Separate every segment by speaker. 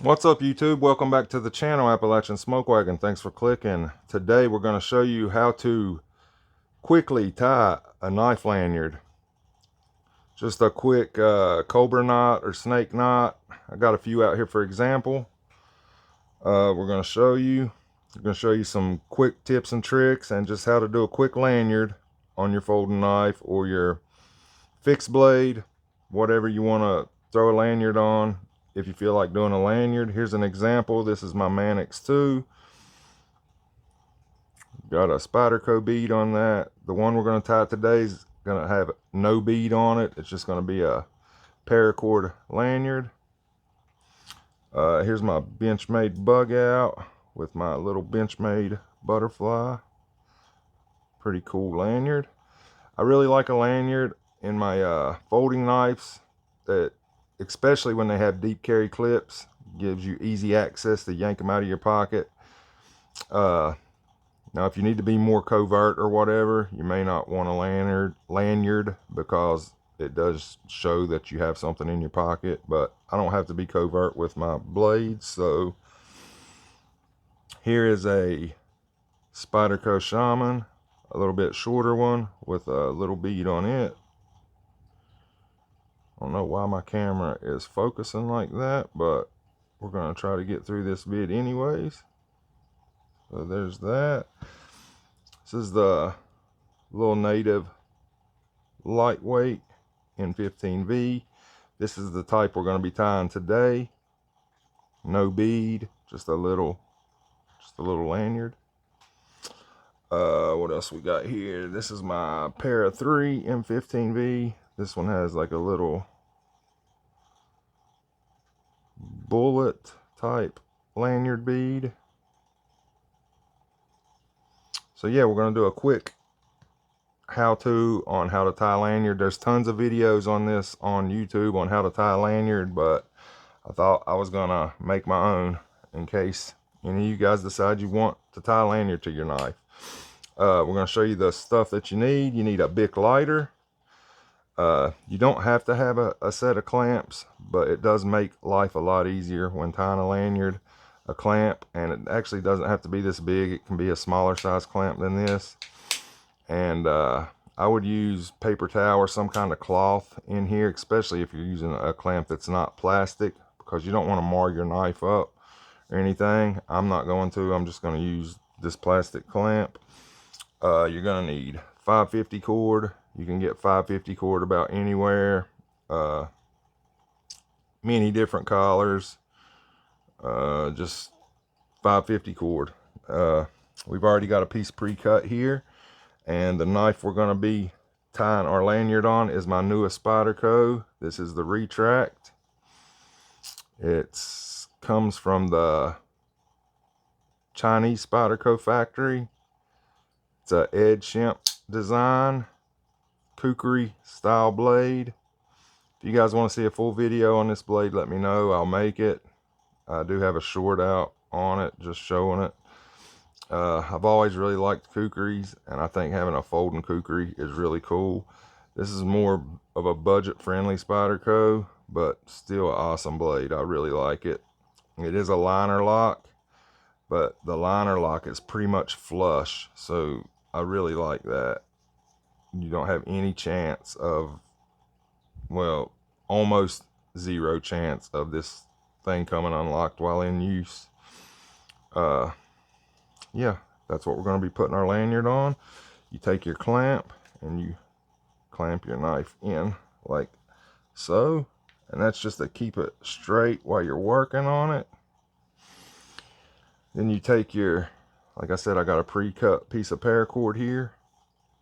Speaker 1: What's up, YouTube? Welcome back to the channel, Appalachian Smokewagon. Thanks for clicking. Today we're going to show you how to quickly tie a knife lanyard. Just a quick cobra knot or snake knot. I got a few out here for example. We're going to show you. I'm going to show you some quick tips and tricks and just how to do a quick lanyard on your folding knife or your fixed blade, whatever you want to throw a lanyard on. If you feel like doing a lanyard, here's an example. This is my Mannix 2. Got a Spyderco bead on that. The one we're going to tie today is going to have no bead on it. It's just going to be a paracord lanyard. Here's my Benchmade bug out with my little Benchmade butterfly. Pretty cool lanyard. I really like a lanyard in my folding knives, that especially when they have deep carry clips, gives you easy access to yank them out of your pocket. Now, if you need to be more covert or whatever, you may not want a lanyard because it does show that you have something in your pocket, but I don't have to be covert with my blades. So here is a Spyderco Shaman, a little bit shorter one with a little bead on it. I don't know why my camera is focusing like that, but we're going to try to get through this vid anyways. So there's that. This is the little native lightweight N15V. This is the type we're going to be tying today. No bead, just a little lanyard. What else we got here? This is my Para 3 M15V. This one has like a little bullet type lanyard bead. So yeah, we're going to do a quick how-to on how to tie a lanyard. There's tons of videos on this on YouTube on how to tie a lanyard, but I thought I was gonna make my own in case any of you guys decide you want to tie a lanyard to your knife. We're gonna show you the stuff that you need. You need a Bic lighter. You don't have to have a set of clamps, but it does make life a lot easier when tying a lanyard. A clamp, and it actually doesn't have to be this big. It can be a smaller size clamp than this. And I would use paper towel or some kind of cloth in here, especially if you're using a clamp that's not plastic, because you don't want to mar your knife up or anything. I'm not going to. I'm just going to use this plastic clamp. You're going to need 550 cord. You can get 550 cord about anywhere. Many different collars. Just 550 cord. We've already got a piece pre-cut here, and the knife we're going to be tying our lanyard on is my newest Spyderco. This is the Retract. It comes from the Chinese Spyderco factory. It's a Ed Shemp design, kukri style blade. If you guys want to see a full video on this blade, let me know. I'll make it. I do have a short out on it, just showing it. I've always really liked kukris, and I think having a folding kukri is really cool. This is more of a budget-friendly Spyderco, but still an awesome blade. I really like it. It is a liner lock, but the liner lock is pretty much flush, so I really like that. You don't have any chance of, well, almost zero chance of this thing coming unlocked while in use. Yeah, that's what we're going to be putting our lanyard on. You take your clamp and you clamp your knife in like so, and that's just to keep it straight while you're working on it. Then you take your, like I said, I got a pre-cut piece of paracord here.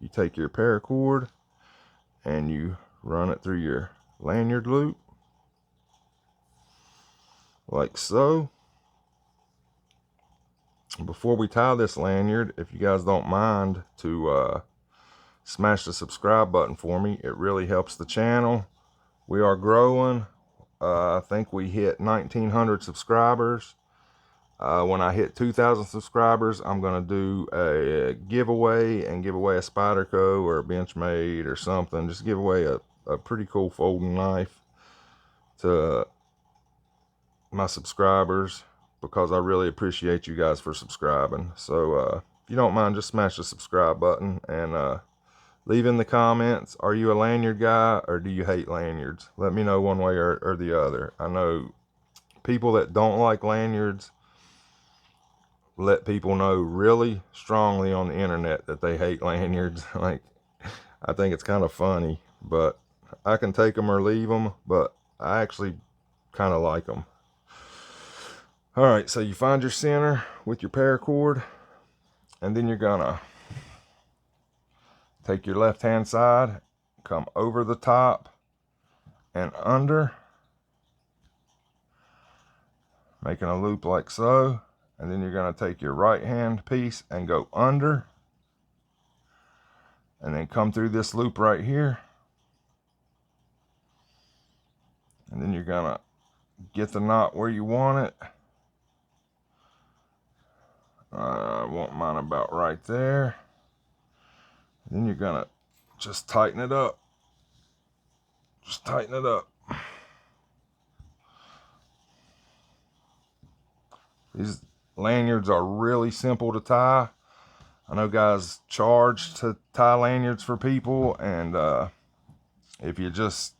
Speaker 1: You take your paracord and you run it through your lanyard loop like so. Before we tie this lanyard, if you guys don't mind to smash the subscribe button for me, it really helps the channel. We are growing. I think we hit 1,900 subscribers. When I hit 2,000 subscribers, I'm going to do a giveaway and give away a Spyderco or a Benchmade or something. Just give away a pretty cool folding knife to my subscribers, because I really appreciate you guys for subscribing. So if you don't mind, just smash the subscribe button and leave in the comments, are you a lanyard guy or do you hate lanyards? Let me know one way or the other. I know people that don't like lanyards let people know really strongly on the internet that they hate lanyards. Like, I think it's kind of funny, but I can take them or leave them, but I actually kind of like them. All right, so you find your center with your paracord, and then you're gonna take your left hand side, come over the top and under, making a loop like so. And then you're going to take your right hand piece and go under, and then come through this loop right here. And then you're going to get the knot where you want it. I want mine about right there. Then you're going to just tighten it up. Just tighten it up. These lanyards are really simple to tie. I know guys charge to tie lanyards for people, and if you just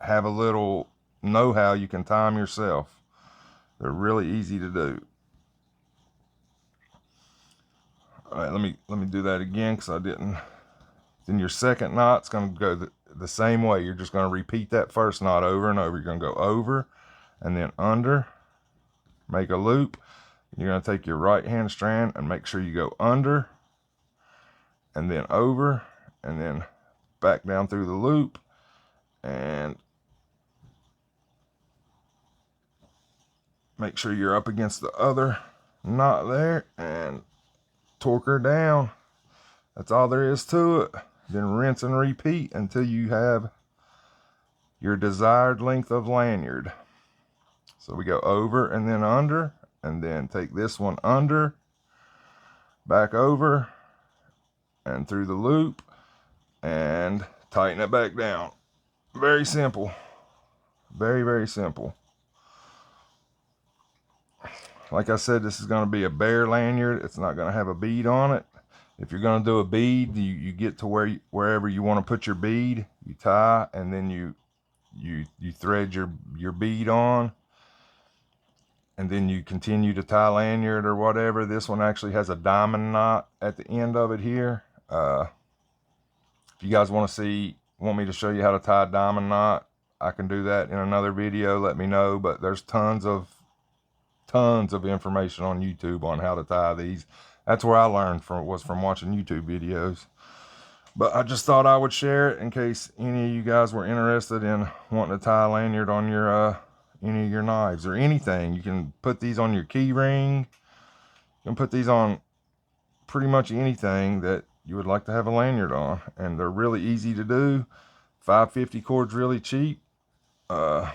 Speaker 1: have a little know-how, you can tie them yourself. They're really easy to do. All right, let me do that again, because I didn't. Then your second knot's going to go the same way. You're just going to repeat that first knot over and over. You're going to go over and then under, make a loop. You're going to take your right hand strand and make sure you go under and then over and then back down through the loop, and make sure you're up against the other knot there and torque her down. That's all there is to it. Then rinse and repeat until you have your desired length of lanyard. So we go over and then under, and then take this one under, back over and through the loop, and tighten it back down. Very simple. Very, very simple. Like I said, this is going to be a bare lanyard. It's not going to have a bead on it. If you're going to do a bead, you get to wherever you want to put your bead, you tie, and then you thread your bead on, and then you continue to tie lanyard or whatever. This one actually has a diamond knot at the end of it here. If you guys want me to show you how to tie a diamond knot, I can do that in another video. Let me know. But there's tons of information on YouTube on how to tie these. That's where I learned from watching YouTube videos. But I just thought I would share it in case any of you guys were interested in wanting to tie a lanyard on your any of your knives or anything. You can put these on your key ring. You can put these on pretty much anything that you would like to have a lanyard on, and they're really easy to do. 550 cord's really cheap. They're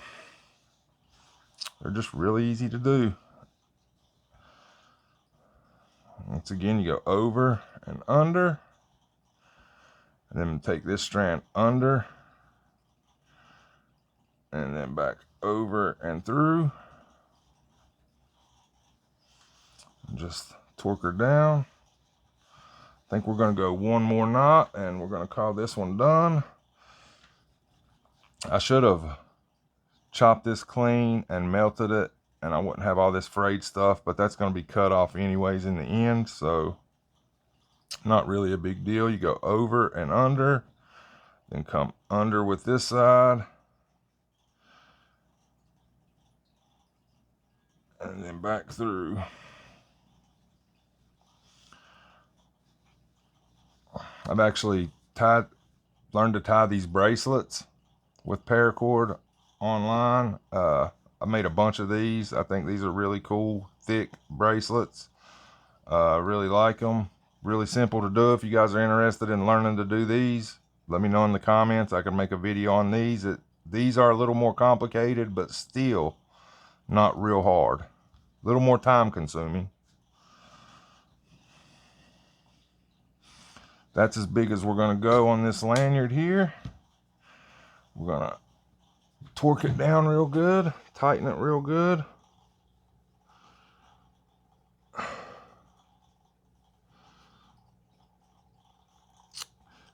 Speaker 1: just really easy to do. Once again, you go over and under, and then take this strand under, and then back over and through, and just torque her down. I think we're going to go one more knot, and we're going to call this one done. I should have chopped this clean and melted it, and I wouldn't have all this frayed stuff, but that's going to be cut off anyways in the end, so not really a big deal. You go over and under, then come under with this side, and then back through. I've actually learned to tie these bracelets with paracord online. I made a bunch of these. I think these are really cool, thick bracelets. I really like them. Really simple to do. If you guys are interested in learning to do these, let me know in the comments. I can make a video on these. These are a little more complicated, but still not real hard. A little more time consuming. That's as big as we're going to go on this lanyard here. We're going to torque it down real good tighten it real good.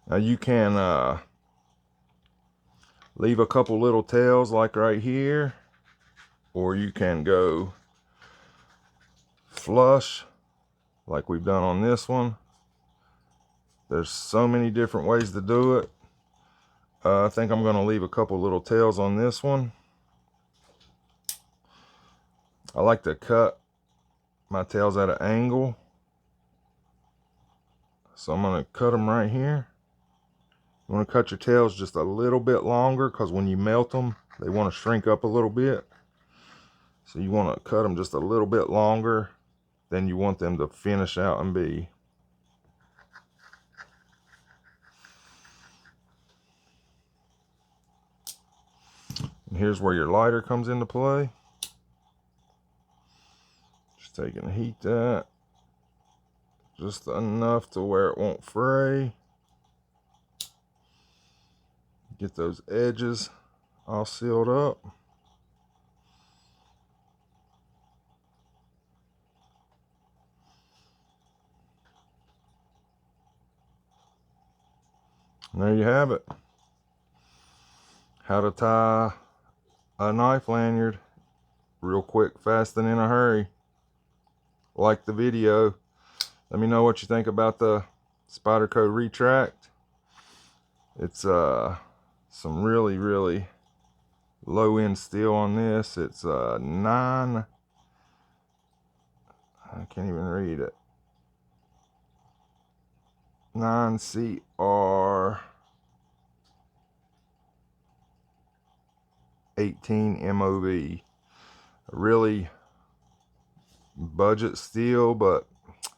Speaker 1: Now you can leave a couple little tails like right here, or you can go flush like we've done on this one. There's so many different ways to do it. I think I'm going to leave a couple little tails on this one. I like to cut my tails at an angle, so I'm going to cut them right here. You want to cut your tails just a little bit longer, because when you melt them, they want to shrink up a little bit. So you want to cut them just a little bit longer than you want them to finish out and be. And here's where your lighter comes into play. Just taking the heat that just enough to where it won't fray. Get those edges all sealed up. And there you have it. How to tie a knife lanyard real quick, fast, and in a hurry. Like the video. Let me know what you think about the Spyderco Retract. It's some really low end steel on this. It's 9, I can't even read it, 9CR 18 MOV. Really budget steel, but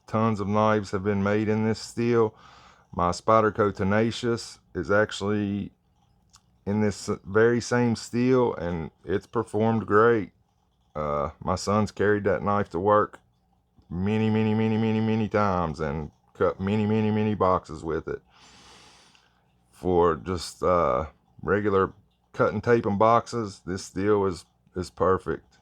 Speaker 1: tons of knives have been made in this steel. My Spyderco Tenacious is actually in this very same steel, and it's performed great. My son's carried that knife to work many times and cut many boxes with it. For just regular cut and taping boxes, this steel is perfect.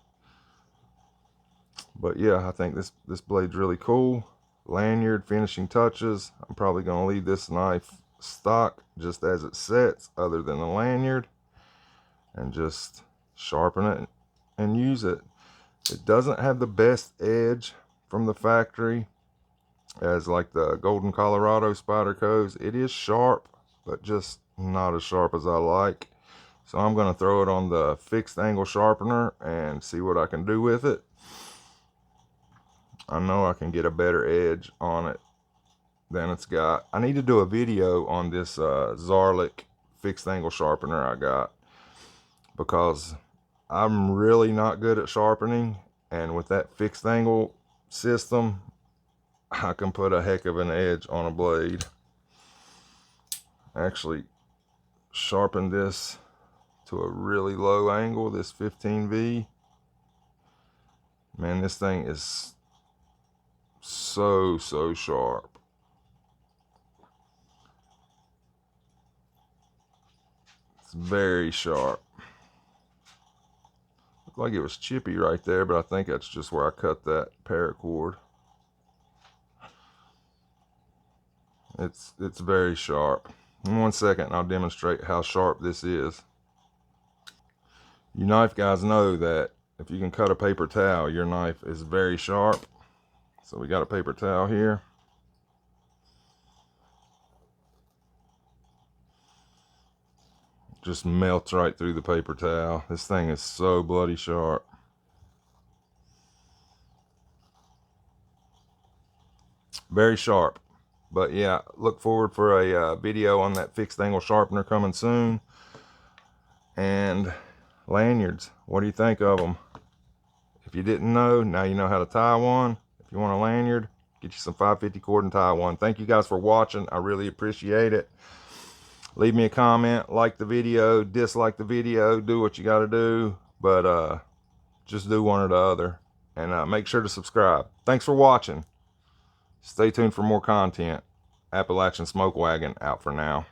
Speaker 1: But yeah, I think this blade's really cool. Lanyard finishing touches. I'm probably going to leave this knife stock just as it sets, other than the lanyard, and just sharpen it and use it. It doesn't have the best edge from the factory as like the Golden Colorado Spydercos. It is sharp, but just not as sharp as I like. So I'm going to throw it on the fixed angle sharpener and see what I can do with it. I know I can get a better edge on it than it's got. I need to do a video on this Zarlik fixed angle sharpener I got, because I'm really not good at sharpening, and with that fixed angle system, I can put a heck of an edge on a blade. Actually sharpened this to a really low angle, this 15V. Man, this thing is so sharp. It's very sharp. Looked like it was chippy right there, but I think that's just where I cut that paracord. It's very sharp. In 1 second, I'll demonstrate how sharp this is. You knife guys know that if you can cut a paper towel, your knife is very sharp. So we got a paper towel here. Just melts right through the paper towel. This thing is so bloody sharp. Very sharp. But yeah, look forward for a video on that fixed angle sharpener coming soon. And lanyards, what do you think of them? If you didn't know, now you know how to tie one. If you want a lanyard, get you some 550 cord and tie one. Thank you guys for watching. I really appreciate it. Leave me a comment, like the video, dislike the video, do what you got to do, but just do one or the other. And make sure to subscribe. Thanks for watching. Stay tuned for more content. Appalachian Smokewagon out for now.